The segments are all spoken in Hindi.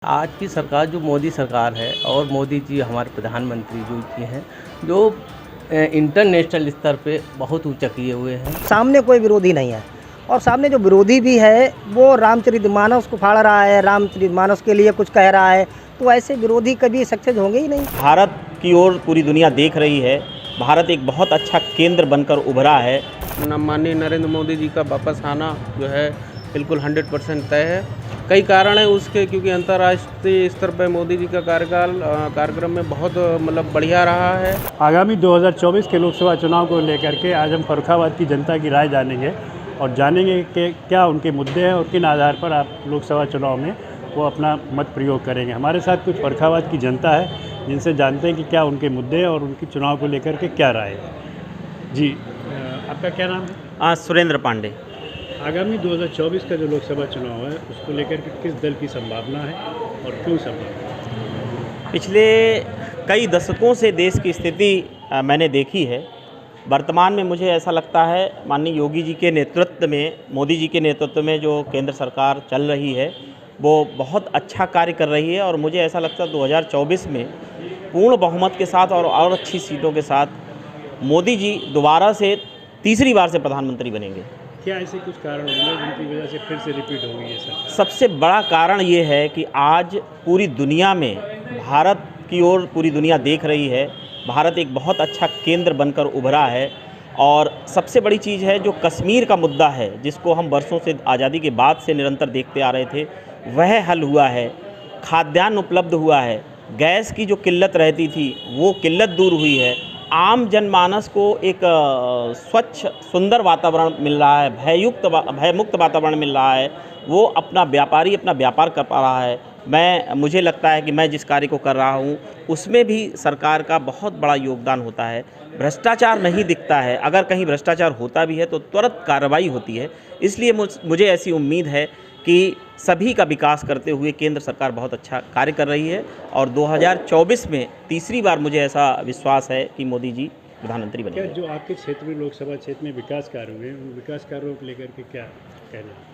आज की सरकार जो मोदी सरकार है और मोदी जी हमारे प्रधानमंत्री जो जी हैं, जो इंटरनेशनल स्तर पे बहुत ऊँचा किए हुए हैं। सामने कोई विरोधी नहीं है और सामने जो विरोधी भी है वो रामचरितमानस को फाड़ रहा है, रामचरितमानस के लिए कुछ कह रहा है, तो ऐसे विरोधी कभी सक्सेस होंगे ही नहीं। भारत की ओर पूरी दुनिया देख रही है। भारत एक बहुत अच्छा केंद्र बनकर उभरा है। माननीय नरेंद्र मोदी जी का वापस आना जो है बिल्कुल 100% तय है। कई कारण हैं उसके, क्योंकि अंतर्राष्ट्रीय स्तर पर मोदी जी का कार्यक्रम में बहुत बढ़िया रहा है। आगामी 2024 के लोकसभा चुनाव को लेकर के आज हम फर्रुखाबाद की जनता की राय जानेंगे और जानेंगे कि क्या उनके मुद्दे हैं और किन आधार पर आप लोकसभा चुनाव में वो अपना मत प्रयोग करेंगे। हमारे साथ कुछ फर्रुखाबाद की जनता है जिनसे जानते हैं कि क्या उनके मुद्दे हैं और उनकी चुनाव को लेकर के क्या राय है। जी, आपका क्या नाम है? सुरेंद्र पांडे। आगामी 2024 का जो लोकसभा चुनाव है उसको लेकर के किस दल की संभावना है और क्यों संभावना? पिछले कई दशकों से देश की स्थिति मैंने देखी है। वर्तमान में मुझे ऐसा लगता है माननीय योगी जी के नेतृत्व में, मोदी जी के नेतृत्व में जो केंद्र सरकार चल रही है वो बहुत अच्छा कार्य कर रही है और मुझे ऐसा लगता है 2024 में पूर्ण बहुमत के साथ और अच्छी सीटों के साथ मोदी जी दोबारा से तीसरी बार से प्रधानमंत्री बनेंगे। क्या ऐसे कुछ कारण होंगे जिनकी वजह से फिर से रिपीट होगी ये सब? सबसे बड़ा कारण ये है कि आज पूरी दुनिया में भारत की ओर पूरी दुनिया देख रही है। भारत एक बहुत अच्छा केंद्र बनकर उभरा है और सबसे बड़ी चीज़ है जो कश्मीर का मुद्दा है, जिसको हम वर्षों से आज़ादी के बाद से निरंतर देखते आ रहे थे, वह हल हुआ है। खाद्यान्न उपलब्ध हुआ है। गैस की जो किल्लत रहती थी वो किल्लत दूर हुई है। आम जनमानस को एक स्वच्छ सुंदर वातावरण मिल रहा है, भयमुक्त वातावरण मिल रहा है। वो अपना व्यापार कर पा रहा है। मुझे लगता है कि मैं जिस कार्य को कर रहा हूँ उसमें भी सरकार का बहुत बड़ा योगदान होता है। भ्रष्टाचार नहीं दिखता है, अगर कहीं भ्रष्टाचार होता भी है तो तुरंत कार्रवाई होती है। इसलिए मुझे ऐसी उम्मीद है कि सभी का विकास करते हुए केंद्र सरकार बहुत अच्छा कार्य कर रही है और 2024 में तीसरी बार मुझे ऐसा विश्वास है कि मोदी जी प्रधानमंत्री बनेंगे। क्या जो आपके क्षेत्र में लोकसभा क्षेत्र में विकास कार्य हुए उन विकास कार्यों को लेकर के क्या कहना है?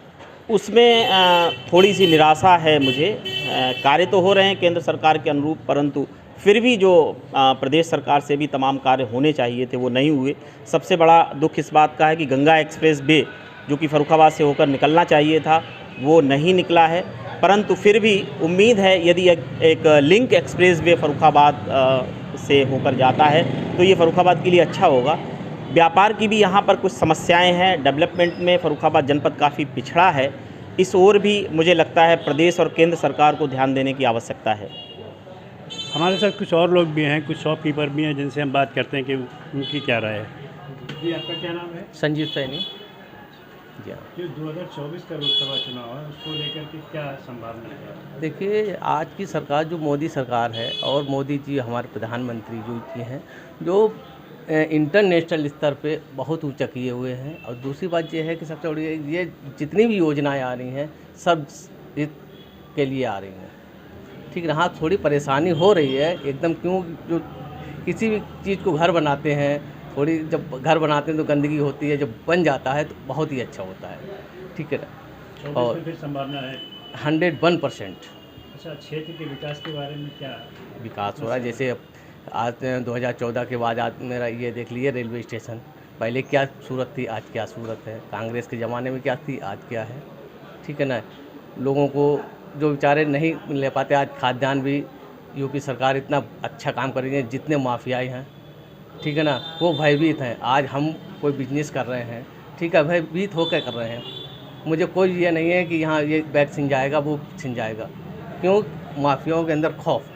उसमें थोड़ी सी निराशा है मुझे। कार्य तो हो रहे हैं केंद्र सरकार के अनुरूप, परंतु फिर भी जो प्रदेश सरकार से भी तमाम कार्य होने चाहिए थे वो नहीं हुए। सबसे बड़ा दुख इस बात का है कि गंगा एक्सप्रेस वे जो कि फर्रुखाबाद से होकर निकलना चाहिए था वो नहीं निकला है, परंतु फिर भी उम्मीद है यदि एक लिंक एक्सप्रेस वे फर्रुखाबाद से होकर जाता है तो ये फर्रुखाबाद के लिए अच्छा होगा। व्यापार की भी यहाँ पर कुछ समस्याएं हैं। डेवलपमेंट में फर्रुखाबाद जनपद काफ़ी पिछड़ा है। इस ओर भी मुझे लगता है प्रदेश और केंद्र सरकार को ध्यान देने की आवश्यकता है। हमारे साथ कुछ और लोग भी हैं, कुछ शॉपकीपर भी हैं जिनसे हम बात करते हैं कि उनकी क्या राय है। जी, आपका क्या नाम है? संजीव सैनी। जी हाँ। जो 2024 का लोकसभा चुनाव है उसको लेकर के क्या संभावना है? देखिए, आज की सरकार जो मोदी सरकार है और मोदी जी हमारे प्रधानमंत्री जो जी हैं, जो इंटरनेशनल स्तर पे बहुत ऊंचा किए हुए हैं। और दूसरी बात ये है कि सबसे बड़ी ये जितनी भी योजनाएं आ रही हैं सब हित के लिए आ रही हैं। ठीक है, हाँ थोड़ी परेशानी हो रही है एकदम, क्यों जो किसी भी चीज़ को घर बनाते हैं, थोड़ी जब घर बनाते हैं तो गंदगी होती है, जब बन जाता है तो बहुत ही अच्छा होता है। ठीक है ना? और फिर संभावना है 101%। अच्छा, क्षेत्र के विकास के बारे में क्या विकास हो रहा है। जैसे आज 2014 के बाद आज मेरा ये देख लीजिए रेलवे स्टेशन, पहले क्या सूरत थी आज क्या सूरत है, कांग्रेस के ज़माने में क्या थी आज क्या है। ठीक है ना? लोगों को जो बेचारे नहीं ले पाते, आज खाद्यान्न भी यूपी सरकार इतना अच्छा काम कर रही है। जितने माफियाई हैं, ठीक है ना, वो भयभीत हैं। आज हम कोई बिजनेस कर रहे हैं, ठीक है, भयभीत होकर कर रहे हैं। मुझे कोई ये नहीं है कि यहाँ ये बैग छिन जाएगा वो छिन जाएगा, क्यों? माफियाओं के अंदर खौफ है।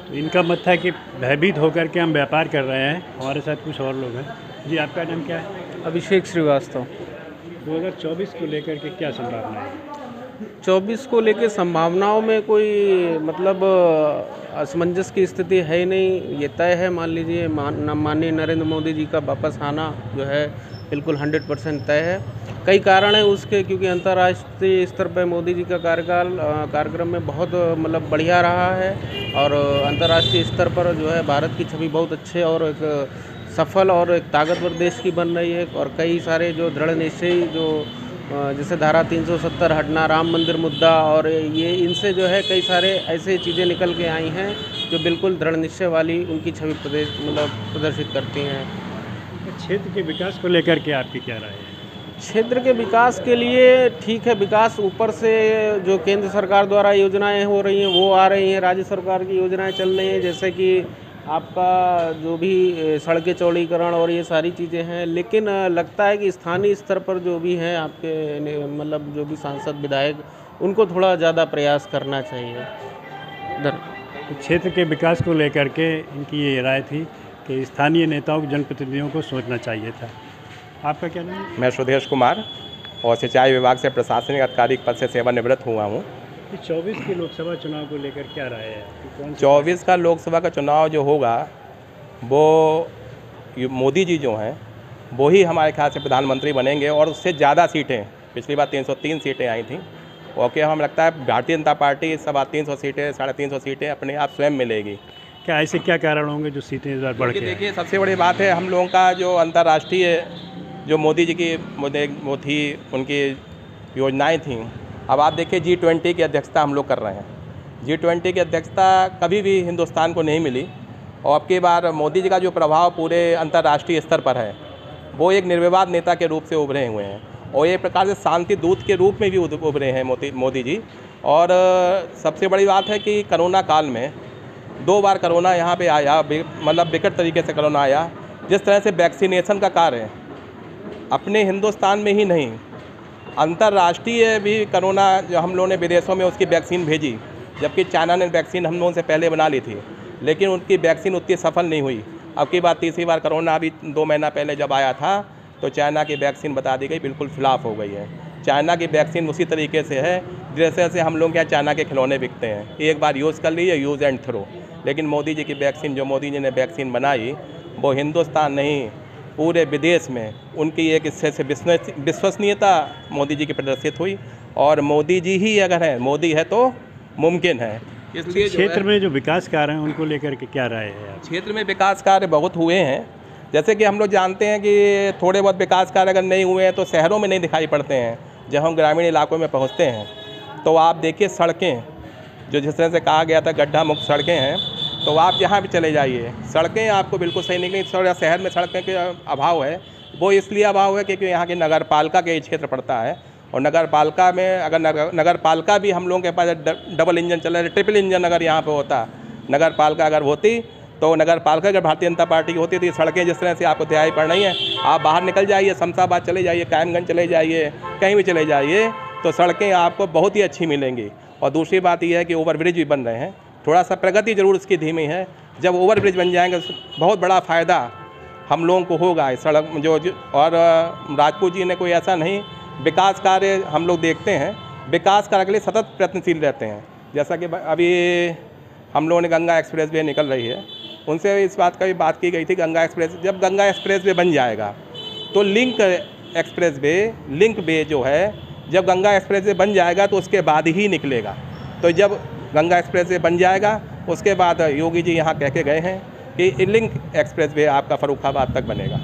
तो इनका मत था कि भयभीत होकर के हम व्यापार कर रहे हैं। हमारे साथ कुछ और लोग हैं। जी, आपका नाम क्या है? अभिषेक श्रीवास्तव। 2024 को लेकर के क्या संभावना है? 24 को लेकर संभावनाओं में कोई असमंजस की स्थिति है ही नहीं। ये तय है, मान लीजिए माननीय नरेंद्र मोदी जी का वापस आना जो है बिल्कुल 100% तय है। कई कारण हैं उसके, क्योंकि अंतर्राष्ट्रीय स्तर पर मोदी जी का कार्यक्रम में बहुत बढ़िया रहा है और अंतर्राष्ट्रीय स्तर पर जो है भारत की छवि बहुत अच्छे और एक सफल और एक ताकतवर देश की बन रही है। और कई सारे जो दृढ़ निश्चयी जो जैसे धारा 370 हटना, राम मंदिर मुद्दा, और ये इनसे जो है कई सारे ऐसे चीज़ें निकल के आई हैं जो बिल्कुल दृढ़ निश्चय वाली उनकी छवि प्रदर्शित करती हैं। क्षेत्र के विकास को लेकर के आपकी क्या राय है? क्षेत्र के विकास के लिए ठीक है, विकास ऊपर से जो केंद्र सरकार द्वारा योजनाएं हो रही हैं वो आ रही हैं, राज्य सरकार की योजनाएं चल रही हैं, जैसे कि आपका जो भी सड़कें चौड़ीकरण और ये सारी चीज़ें हैं। लेकिन लगता है कि स्थानीय स्तर पर जो भी हैं आपके मतलब जो भी सांसद विधायक उनको थोड़ा ज़्यादा प्रयास करना चाहिए। तो क्षेत्र के विकास को लेकर के इनकी ये राय थी कि स्थानीय नेताओं जनप्रतिनिधियों को सोचना चाहिए था। आपका क्या नाम है? मैं सुदेश कुमार और सिंचाई विभाग से प्रशासनिक अधिकारी पद से सेवानिवृत्त हुआ हूँ। 24 के लोकसभा चुनाव को लेकर क्या राय है? 24 का लोकसभा का चुनाव जो होगा वो मोदी जी जो हैं वो ही हमारे ख्याल से प्रधानमंत्री बनेंगे, और उससे ज़्यादा सीटें, पिछली बार 303 सीटें आई थी, और क्या हमें लगता है भारतीय जनता पार्टी इस बार 300 सीटें 350 सीटें अपने आप स्वयं मिलेगी। क्या ऐसे क्या कारण होंगे जो सीटें इस बार बढ़ के आएं? देखिए, सबसे बड़ी बात है हम लोगों का जो अंतर्राष्ट्रीय जो मोदी जी की वो थी, उनकी योजनाएं थी। अब आप देखिए G20 की अध्यक्षता हम लोग कर रहे हैं। G20 की अध्यक्षता कभी भी हिंदुस्तान को नहीं मिली, और अब की बार मोदी जी का जो प्रभाव पूरे अंतर्राष्ट्रीय स्तर पर है वो एक निर्विवाद नेता के रूप से उभरे हुए हैं, और एक प्रकार से शांति दूत के रूप में भी उभरे हैं मोदी जी। और सबसे बड़ी बात है कि कोरोना काल में 2 बार कोरोना यहाँ पे आया, मतलब विकट तरीके से कोरोना आया। जिस तरह से वैक्सीनेशन का कार्य अपने हिंदुस्तान में ही नहीं, अंतर्राष्ट्रीय भी कोरोना जो हम लोगों ने विदेशों में उसकी वैक्सीन भेजी, जबकि चाइना ने वैक्सीन हम लोगों से पहले बना ली थी, लेकिन उनकी वैक्सीन उतनी सफल नहीं हुई। अब की बात तीसरी बार कोरोना अभी 2 महीना पहले जब आया था तो चाइना की वैक्सीन बता दी गई बिल्कुल फ्लॉप हो गई है। चाइना की वैक्सीन उसी तरीके से है जैसे हम लोग क्या चाइना के खिलौने बिकते हैं, एक बार यूज़ कर लीजिए, यूज़ एंड थ्रो। लेकिन मोदी जी की वैक्सीन, जो मोदी जी ने वैक्सीन बनाई, वो हिंदुस्तान नहीं पूरे विदेश में उनकी एक इससे से विश्वसनीयता मोदी जी की प्रदर्शित हुई। और मोदी जी ही अगर हैं, मोदी है तो मुमकिन है। इसलिए क्षेत्र में जो विकास कार्य हैं उनको लेकर के क्या राय है? क्षेत्र में विकास कार्य बहुत हुए हैं। जैसे कि हम लोग जानते हैं कि थोड़े बहुत विकास कार्य अगर नहीं हुए हैं तो शहरों में नहीं दिखाई पड़ते हैं। जब हम ग्रामीण इलाकों में पहुंचते हैं तो आप देखिए सड़कें, जो जिस तरह से कहा गया था गड्ढा मुक्त सड़कें हैं, तो आप जहाँ भी चले जाइए सड़कें आपको बिल्कुल सही नहीं। थोड़ा शहर में सड़कें के अभाव है, वो इसलिए अभाव है क्योंकि यहाँ की नगर पालिका के क्षेत्र पड़ता है, और नगर पालिका में अगर नगर पालिका भी हम लोगों के पास डबल इंजन चल रहा है, ट्रिपल इंजन अगर यहाँ पे होता, नगर पालिका अगर होती, तो नगर पालिका अगर भारतीय जनता पार्टी की होती थी, सड़कें जिस तरह से आपको दिखाई पड़ रही हैं, आप बाहर निकल जाइए, शमशाबाद चले जाइए, कायमगंज चले जाइए, कहीं भी चले जाइए, तो सड़कें आपको बहुत ही अच्छी मिलेंगी। और दूसरी बात यह है कि ओवरब्रिज भी बन रहे हैं, थोड़ा सा प्रगति जरूर इसकी धीमी है। जब ओवरब्रिज बन जाएंगे बहुत बड़ा फ़ायदा हम लोगों को होगा इस सड़क जो। और राजपूत जी ने कोई ऐसा नहीं, विकास कार्य हम लोग देखते हैं, विकास कार्य के लिए सतत प्रयत्नशील रहते हैं। जैसा कि अभी हम लोगों ने गंगा एक्सप्रेस वे निकल रही है, उनसे इस बात का भी बात की गई थी, गंगा एक्सप्रेस जब गंगा एक्सप्रेस वे बन जाएगा तो लिंक वे जो है, जब गंगा एक्सप्रेस वे बन जाएगा तो उसके बाद ही निकलेगा। तो जब गंगा एक्सप्रेस वे बन जाएगा उसके बाद योगी जी यहाँ कह के गए हैं कि लिंक एक्सप्रेस वे आपका फर्रुखाबाद तक बनेगा।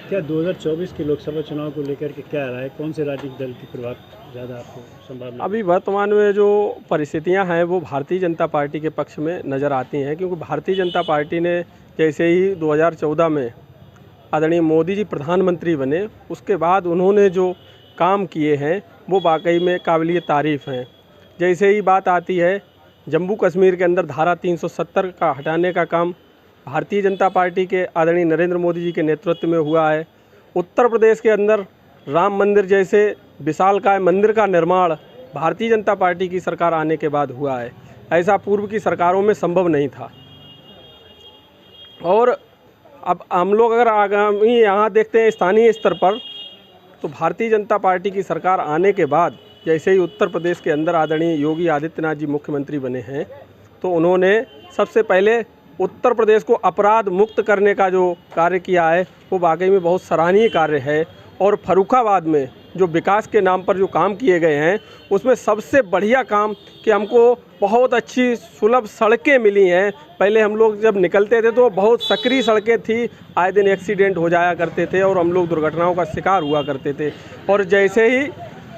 क्या 2024 के लोकसभा चुनाव को लेकर के क्या राय, कौन से राजनीतिक दल की प्रभाव ज़्यादा आपको संभावना? अभी वर्तमान में जो परिस्थितियां हैं वो भारतीय जनता पार्टी के पक्ष में नज़र आती हैं, क्योंकि भारतीय जनता पार्टी ने जैसे ही 2014 में आदरणीय मोदी जी प्रधानमंत्री बने, उसके बाद उन्होंने जो काम किए हैं वो वाकई में काबिलिए तारीफ़ हैं। जैसे ही बात आती है जम्मू कश्मीर के अंदर धारा 370 का हटाने का काम भारतीय जनता पार्टी के आदरणीय नरेंद्र मोदी जी के नेतृत्व में हुआ है। उत्तर प्रदेश के अंदर राम मंदिर जैसे विशालकाय मंदिर का निर्माण भारतीय जनता पार्टी की सरकार आने के बाद हुआ है। ऐसा पूर्व की सरकारों में संभव नहीं था। और अब हम लोग अगर आगामी यहाँ देखते हैं स्थानीय स्तर पर, तो भारतीय जनता पार्टी की सरकार आने के बाद जैसे ही उत्तर प्रदेश के अंदर आदरणीय योगी आदित्यनाथ जी मुख्यमंत्री बने हैं, तो उन्होंने सबसे पहले उत्तर प्रदेश को अपराध मुक्त करने का जो कार्य किया है वो वाकई में बहुत सराहनीय कार्य है। और फर्रुखाबाद में जो विकास के नाम पर जो काम किए गए हैं उसमें सबसे बढ़िया काम कि हमको बहुत अच्छी सुलभ सड़कें मिली हैं। पहले हम लोग जब निकलते थे तो बहुत सकरी सड़कें थी, आए दिन एक्सीडेंट हो जाया करते थे और हम लोग दुर्घटनाओं का शिकार हुआ करते थे। और जैसे ही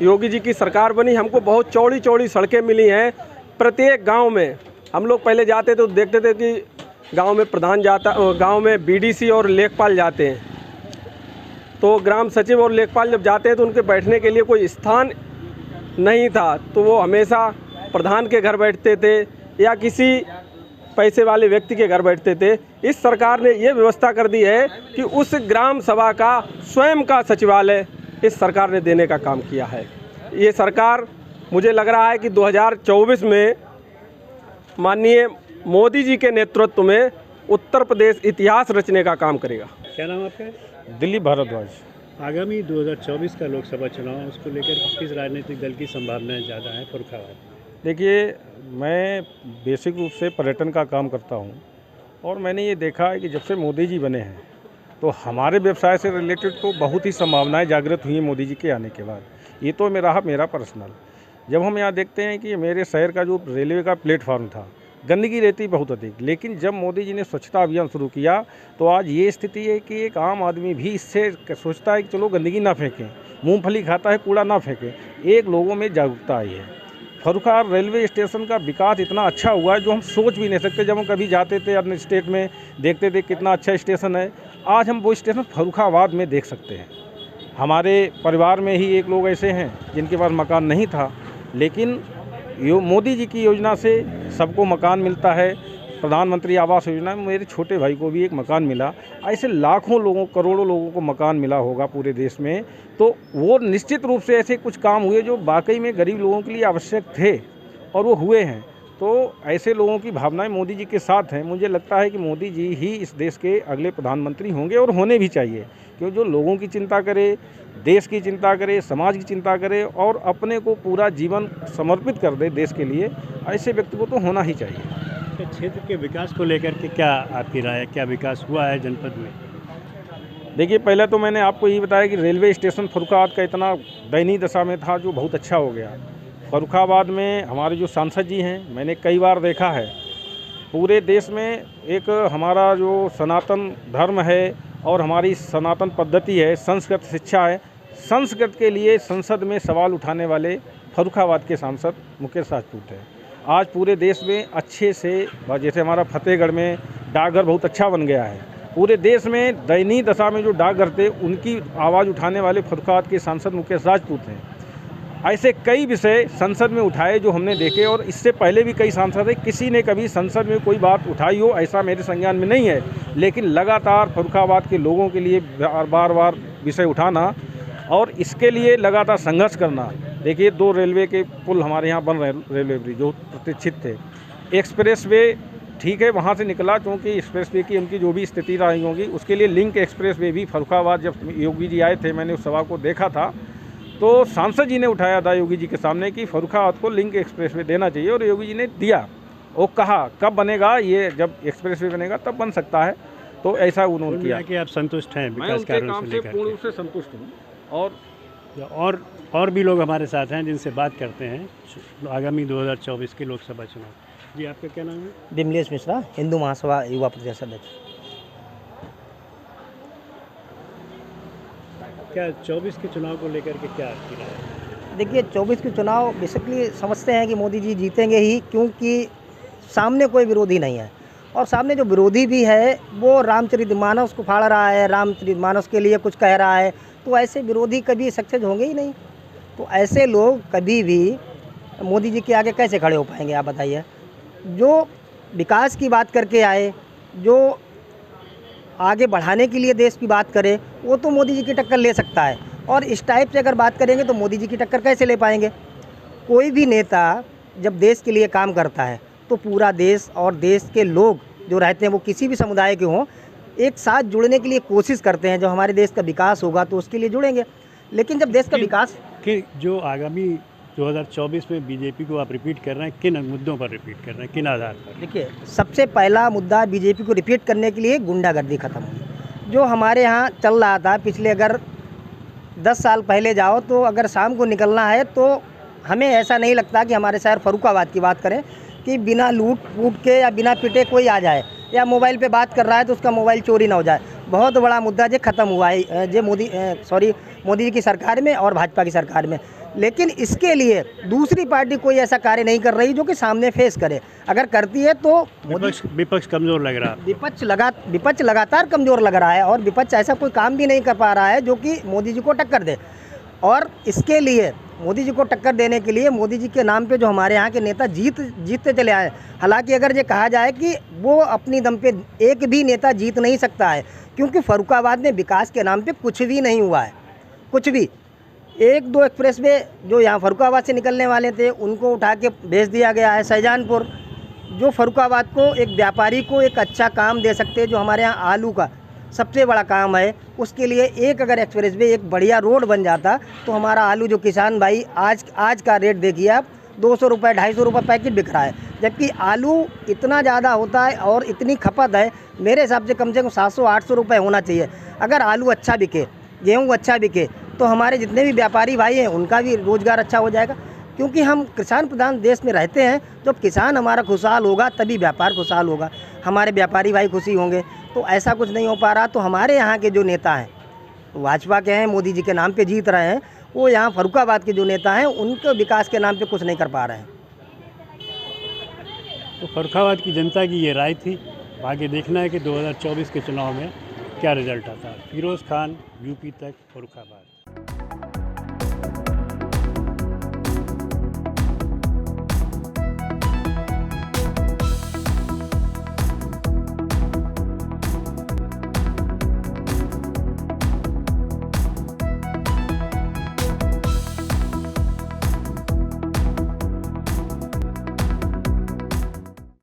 योगी जी की सरकार बनी, हमको बहुत चौड़ी चौड़ी सड़कें मिली हैं प्रत्येक गांव में। हम लोग पहले जाते तो देखते थे कि गांव में प्रधान जाता, गांव में बीडीसी और लेखपाल जाते हैं, तो ग्राम सचिव और लेखपाल जब जाते हैं तो उनके बैठने के लिए कोई स्थान नहीं था, तो वो हमेशा प्रधान के घर बैठते थे या किसी पैसे वाले व्यक्ति के घर बैठते थे। इस सरकार ने ये व्यवस्था कर दी है कि उस ग्राम सभा का स्वयं का सचिवालय इस सरकार ने देने का काम किया है। ये सरकार, मुझे लग रहा है कि 2024 में माननीय मोदी जी के नेतृत्व में उत्तर प्रदेश इतिहास रचने का काम करेगा। क्या नाम आपका? दिलीप भारद्वाज। आगामी 2024 का लोकसभा चुनाव, उसको लेकर किस राजनीतिक दल की संभावनाएं ज़्यादा हैं फर्रुखाबाद? देखिए, मैं बेसिक रूप से पर्यटन का काम करता हूं और मैंने ये देखा है कि जब से मोदी जी बने हैं तो हमारे व्यवसाय से रिलेटेड तो बहुत ही संभावनाएं जागृत हुई हैं मोदी जी के आने के बाद। ये तो मेरा पर्सनल, जब हम यहाँ देखते हैं कि मेरे शहर का जो रेलवे का प्लेटफार्म था, गंदगी रहती बहुत अधिक, लेकिन जब मोदी जी ने स्वच्छता अभियान शुरू किया तो आज ये स्थिति है कि एक आम आदमी भी इससे सोचता है कि चलो गंदगी ना फेंकें, मूंगफली खाता है कूड़ा ना फेंकें। एक लोगों में जागरूकता आई है। फर्रुखाबाद रेलवे स्टेशन का विकास इतना अच्छा हुआ है जो हम सोच भी नहीं सकते। जब हम कभी जाते थे अन्य स्टेट में, देखते थे कितना अच्छा स्टेशन है, आज हम वो स्टेशन फर्रुखाबाद में देख सकते हैं। हमारे परिवार में ही एक लोग ऐसे हैं जिनके पास मकान नहीं था, लेकिन मोदी जी की योजना से सबको मकान मिलता है। प्रधानमंत्री आवास योजना में मेरे छोटे भाई को भी एक मकान मिला। ऐसे लाखों लोगों, करोड़ों लोगों को मकान मिला होगा पूरे देश में। तो वो निश्चित रूप से ऐसे कुछ काम हुए जो वाकई में गरीब लोगों के लिए आवश्यक थे और वो हुए हैं। तो ऐसे लोगों की भावनाएं मोदी जी के साथ हैं। मुझे लगता है कि मोदी जी ही इस देश के अगले प्रधानमंत्री होंगे और होने भी चाहिए, क्योंकि जो लोगों की चिंता करे, देश की चिंता करे, समाज की चिंता करे और अपने को पूरा जीवन समर्पित कर दे देश के लिए, ऐसे व्यक्ति को तो होना ही चाहिए। क्षेत्र के विकास को लेकर के क्या आपकी राय है? क्या विकास हुआ है जनपद में? देखिए, पहले तो मैंने आपको यही बताया कि रेलवे स्टेशन फर्रुखाबाद का इतना दयनीय दशा में था जो बहुत अच्छा हो गया। फर्रुखाबाद में हमारे जो सांसद जी हैं, मैंने कई बार देखा है, पूरे देश में एक हमारा जो सनातन धर्म है और हमारी सनातन पद्धति है, संस्कृत शिक्षा है, संस्कृत के लिए संसद में सवाल उठाने वाले फर्रुखाबाद के सांसद मुकेश राजपूत हैं। आज पूरे देश में अच्छे से, जैसे हमारा फतेहगढ़ में डाकघर बहुत अच्छा बन गया है, पूरे देश में दयनीय दशा में जो डाकघर थे उनकी आवाज़ उठाने वाले फर्रुखाबाद के सांसद मुकेश राजपूत हैं। ऐसे कई विषय संसद में उठाए जो हमने देखे, और इससे पहले भी कई सांसद हैं, किसी ने कभी संसद में कोई बात उठाई हो ऐसा मेरे संज्ञान में नहीं है। लेकिन लगातार फर्रुखाबाद के लोगों के लिए बार बार विषय उठाना और इसके लिए लगातार संघर्ष करना। देखिए, 2 रेलवे के पुल हमारे यहाँ बन रहे हैं, रेलवे ब्रिज जो प्रतिष्ठित थे। एक्सप्रेस वे ठीक है वहाँ से निकला, क्योंकि एक्सप्रेस वे की उनकी जो भी स्थिति रही होगी उसके लिए लिंक एक्सप्रेस वे भी फर्रुखाबाद, जब योगी जी आए थे मैंने उस सभा को देखा था, तो सांसद जी ने उठाया था योगी जी के सामने कि फर्रुखाबाद को लिंक एक्सप्रेस वे देना चाहिए, और योगी जी ने दिया। वो कहा कब बनेगा, ये जब एक्सप्रेस वे बनेगा तब बन सकता है, तो ऐसा उन्होंने किया। कि आप संतुष्ट हैं मैं विकास उनके कार्यों काम से से लेकर? पूर्ण रूप से संतुष्ट हूँ। और भी लोग हमारे साथ हैं जिनसे बात करते हैं आगामी 2024 के लोकसभा चुनाव। जी, आपका क्या नाम है? विमलेश मिश्रा, हिंदू महासभा युवा प्रदेश अध्यक्ष। क्या 24 के चुनाव को लेकर के क्या आपकी राय है? देखिए, 24 के चुनाव बेसिकली समझते हैं कि मोदी जी जीतेंगे ही, क्योंकि सामने कोई विरोधी नहीं है, और सामने जो विरोधी भी है वो रामचरितमानस को फाड़ रहा है, रामचरितमानस के लिए कुछ कह रहा है। तो ऐसे विरोधी कभी सक्सेस होंगे ही नहीं। तो ऐसे लोग कभी भी मोदी जी के आगे कैसे खड़े हो पाएंगे, आप बताइए। जो विकास की बात करके आए, जो आगे बढ़ाने के लिए देश की बात करे, वो तो मोदी जी की टक्कर ले सकता है, और इस टाइप से अगर बात करेंगे तो मोदी जी की टक्कर कैसे ले पाएंगे। कोई भी नेता जब देश के लिए काम करता है तो पूरा देश और देश के लोग जो रहते हैं, वो किसी भी समुदाय के हों, एक साथ जुड़ने के लिए कोशिश करते हैं। जब हमारे देश का विकास होगा तो उसके लिए जुड़ेंगे। लेकिन जब देश का विकास कि जो आगामी 2024 में बीजेपी को आप रिपीट कर रहे हैं, किन मुद्दों पर रिपीट कर रहे हैं, किन आधार पर? देखिए, सबसे पहला मुद्दा बीजेपी को रिपीट करने के लिए गुंडागर्दी खत्म हुई। जो हमारे यहाँ चल रहा था पिछले, अगर 10 साल पहले जाओ तो अगर शाम को निकलना है तो हमें ऐसा नहीं लगता कि हमारे शहर फर्रुखाबाद की बात करें कि बिना लूट फूट के या बिना पिटे कोई आ जाए, या मोबाइल पे बात कर रहा है तो उसका मोबाइल चोरी ना हो जाए। बहुत बड़ा मुद्दा जो ख़त्म हुआ है जे मोदी जी की सरकार में और भाजपा की सरकार में। लेकिन इसके लिए दूसरी पार्टी कोई ऐसा कार्य नहीं कर रही जो कि सामने फेस करे। अगर करती है तो विपक्ष कमज़ोर लग रहा है। विपक्ष लगातार कमज़ोर लग रहा है और विपक्ष ऐसा कोई काम भी नहीं कर पा रहा है जो कि मोदी जी को टक्कर दे। और इसके लिए मोदी जी को टक्कर देने के लिए मोदी जी के नाम पे जो हमारे यहाँ के नेता जीतते चले आए। हालांकि अगर ये कहा जाए कि वो अपनी दम पे एक भी नेता जीत नहीं सकता है, क्योंकि फर्रुखाबाद में विकास के नाम पे कुछ भी नहीं हुआ है, कुछ भी। 1-2 एक्सप्रेसवे जो यहाँ फर्रुखाबाद से निकलने वाले थे उनको उठा के भेज दिया गया है शाहजहानपुर, जो फर्रुखाबाद को एक व्यापारी को एक अच्छा काम दे सकते हैं, जो हमारे यहाँ आलू का सबसे बड़ा काम है, उसके लिए एक अगर एक्सप्रेसवे एक बढ़िया रोड बन जाता तो हमारा आलू जो किसान भाई आज का रेट देखिए आप, 200 रुपये 250 रुपये पैकेट बिक रहा है, जबकि आलू इतना ज़्यादा होता है और इतनी खपत है, मेरे हिसाब से कम 700-800 रुपये होना चाहिए। अगर आलू अच्छा बिके, गेहूँ अच्छा बिके, तो हमारे जितने भी व्यापारी भाई हैं उनका भी रोज़गार अच्छा हो जाएगा, क्योंकि हम किसान प्रधान देश में रहते हैं। जब किसान हमारा खुशहाल होगा तभी व्यापार खुशहाल होगा, हमारे व्यापारी भाई खुशी होंगे। तो ऐसा कुछ नहीं हो पा रहा। तो हमारे यहाँ के जो नेता हैं, भाजपा के हैं, मोदी जी के नाम पे जीत रहे हैं, वो यहाँ फर्रुखाबाद के जो नेता हैं उनके विकास के नाम पे कुछ नहीं कर पा रहे हैं। तो फर्रुखाबाद की जनता की ये राय थी। आगे देखना है कि 2024 के चुनाव में क्या रिजल्ट आता है। फिरोज़ खान, यूपी तक, फर्रुखाबाद।